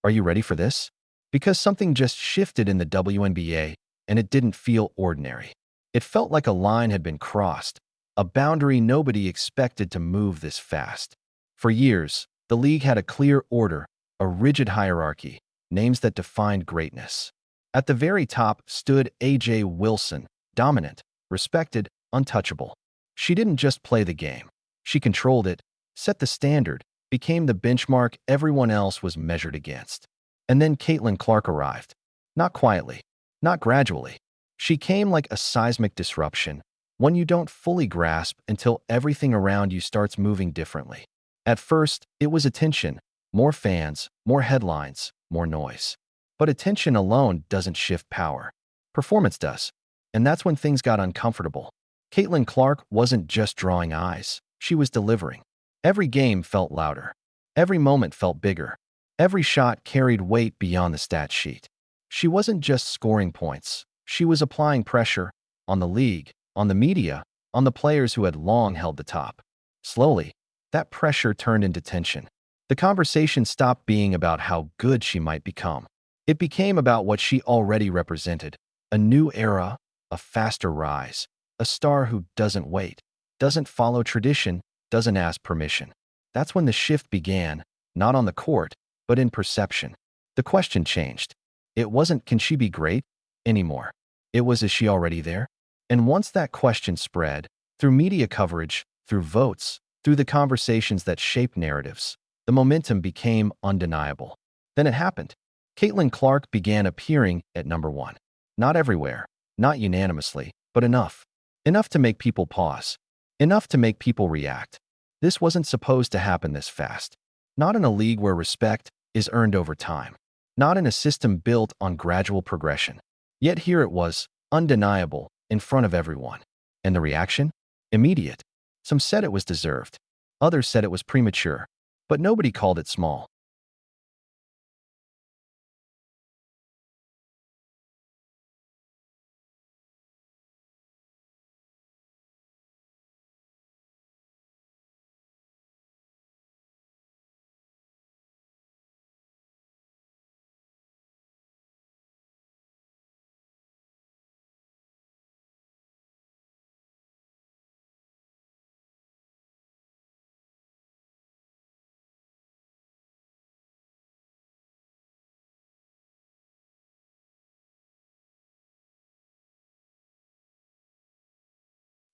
Are you ready for this? Because something just shifted in the WNBA, and it didn't feel ordinary. It felt like a line had been crossed, a boundary nobody expected to move this fast. For years, the league had a clear order, a rigid hierarchy, names that defined greatness. At the very top stood A.J. Wilson, dominant, respected, untouchable. She didn't just play the game. She controlled it, set the standard, became the benchmark everyone else was measured against. And then Caitlin Clark arrived. Not quietly, not gradually. She came like a seismic disruption, one you don't fully grasp until everything around you starts moving differently. At first, it was attention, more fans, more headlines, more noise. But attention alone doesn't shift power. Performance does. And that's when things got uncomfortable. Caitlin Clark wasn't just drawing eyes. She was delivering. Every game felt louder. Every moment felt bigger. Every shot carried weight beyond the stat sheet. She wasn't just scoring points. She was applying pressure on the league, on the media, on the players who had long held the top. Slowly, that pressure turned into tension. The conversation stopped being about how good she might become. It became about what she already represented. A new era, a faster rise, a star who doesn't wait, doesn't follow tradition, doesn't ask permission. That's when the shift began, not on the court, but in perception. The question changed. It wasn't, can she be great? Anymore. It was, is she already there? And once that question spread, through media coverage, through votes, through the conversations that shaped narratives, the momentum became undeniable. Then it happened. Caitlin Clark began appearing at number one. Not everywhere, not unanimously, but enough. Enough to make people pause. Enough to make people react. This wasn't supposed to happen this fast. Not in a league where respect is earned over time. Not in a system built on gradual progression. Yet here it was, undeniable, in front of everyone. And the reaction? Immediate. Some said it was deserved. Others said it was premature. But nobody called it small.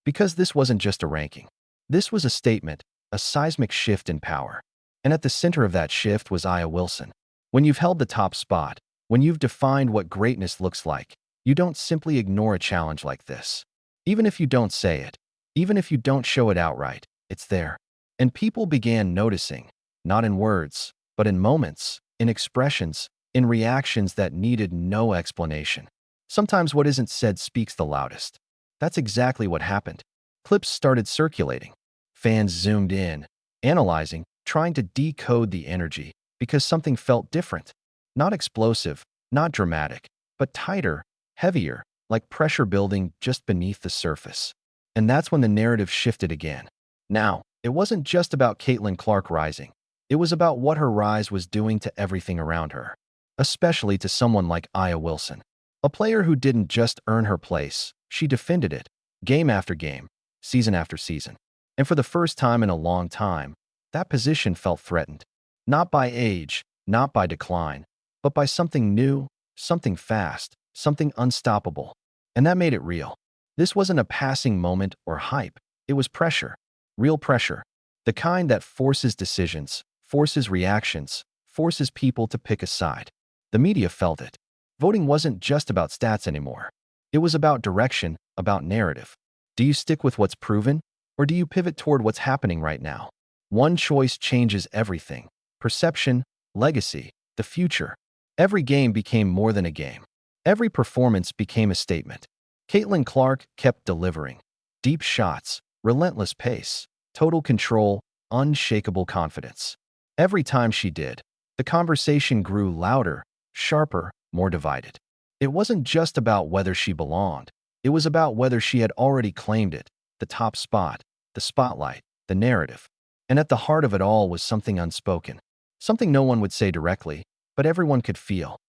Because this wasn't just a ranking. This was a statement, a seismic shift in power. And at the center of that shift was Aya Wilson. When you've held the top spot, when you've defined what greatness looks like, you don't simply ignore a challenge like this. Even if you don't say it, even if you don't show it outright, it's there. And people began noticing, not in words, but in moments, in expressions, in reactions that needed no explanation. Sometimes what isn't said speaks the loudest. That's exactly what happened. Clips started circulating. Fans zoomed in, analyzing, trying to decode the energy, because something felt different. Not explosive, not dramatic, but tighter, heavier, like pressure building just beneath the surface. And that's when the narrative shifted again. Now, it wasn't just about Caitlin Clark rising. It was about what her rise was doing to everything around her. Especially to someone like Aya Wilson. A player who didn't just earn her place, she defended it, game after game, season after season. And for the first time in a long time, that position felt threatened. Not by age, not by decline, but by something new, something fast, something unstoppable. And that made it real. This wasn't a passing moment or hype. It was pressure. Real pressure. The kind that forces decisions, forces reactions, forces people to pick a side. The media felt it. Voting wasn't just about stats anymore. It was about direction, about narrative. Do you stick with what's proven, or do you pivot toward what's happening right now? One choice changes everything. Perception, legacy, the future. Every game became more than a game. Every performance became a statement. Caitlin Clark kept delivering. Deep shots, relentless pace, total control, unshakable confidence. Every time she did, the conversation grew louder, sharper, more divided. It wasn't just about whether she belonged. It was about whether she had already claimed it, the top spot, the spotlight, the narrative. And at the heart of it all was something unspoken. Something no one would say directly, but everyone could feel.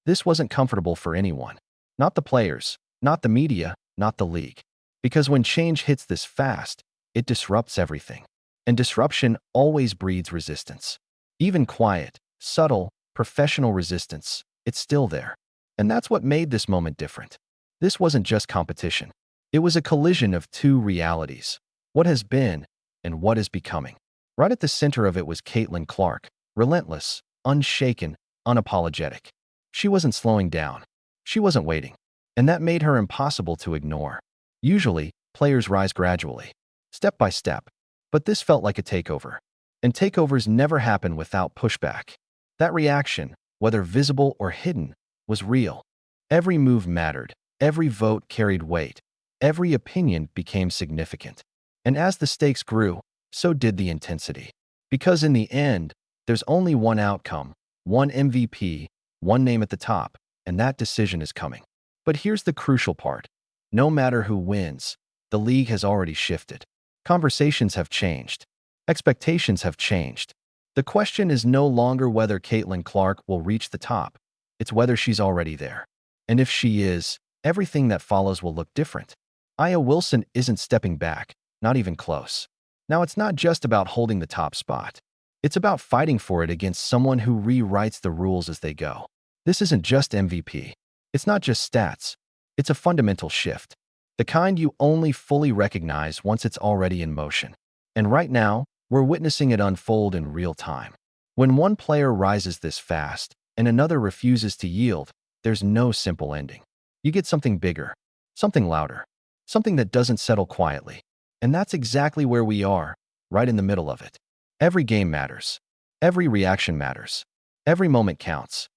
This wasn't comfortable for anyone. Not the players, not the media, not the league. Because when change hits this fast, it disrupts everything. And disruption always breeds resistance. Even quiet, subtle, professional resistance, it's still there. And that's what made this moment different. This wasn't just competition. It was a collision of two realities: what has been and what is becoming. Right at the center of it was Caitlin Clark, relentless, unshaken, unapologetic. She wasn't slowing down. She wasn't waiting. And that made her impossible to ignore. Usually, players rise gradually, step by step. But this felt like a takeover. And takeovers never happen without pushback. That reaction, whether visible or hidden, was real. Every move mattered. Every vote carried weight. Every opinion became significant. And as the stakes grew, so did the intensity. Because in the end, there's only one outcome, one MVP, one name at the top, and that decision is coming. But here's the crucial part. No matter who wins, the league has already shifted. Conversations have changed. Expectations have changed. The question is no longer whether Caitlin Clark will reach the top. It's whether she's already there. And if she is, everything that follows will look different. Aya Wilson isn't stepping back, not even close. Now, it's not just about holding the top spot. It's about fighting for it against someone who rewrites the rules as they go. This isn't just MVP. It's not just stats. It's a fundamental shift. The kind you only fully recognize once it's already in motion. And right now, we're witnessing it unfold in real time. When one player rises this fast and another refuses to yield, there's no simple ending. You get something bigger, something louder, something that doesn't settle quietly. And that's exactly where we are, right in the middle of it. Every game matters. Every reaction matters. Every moment counts.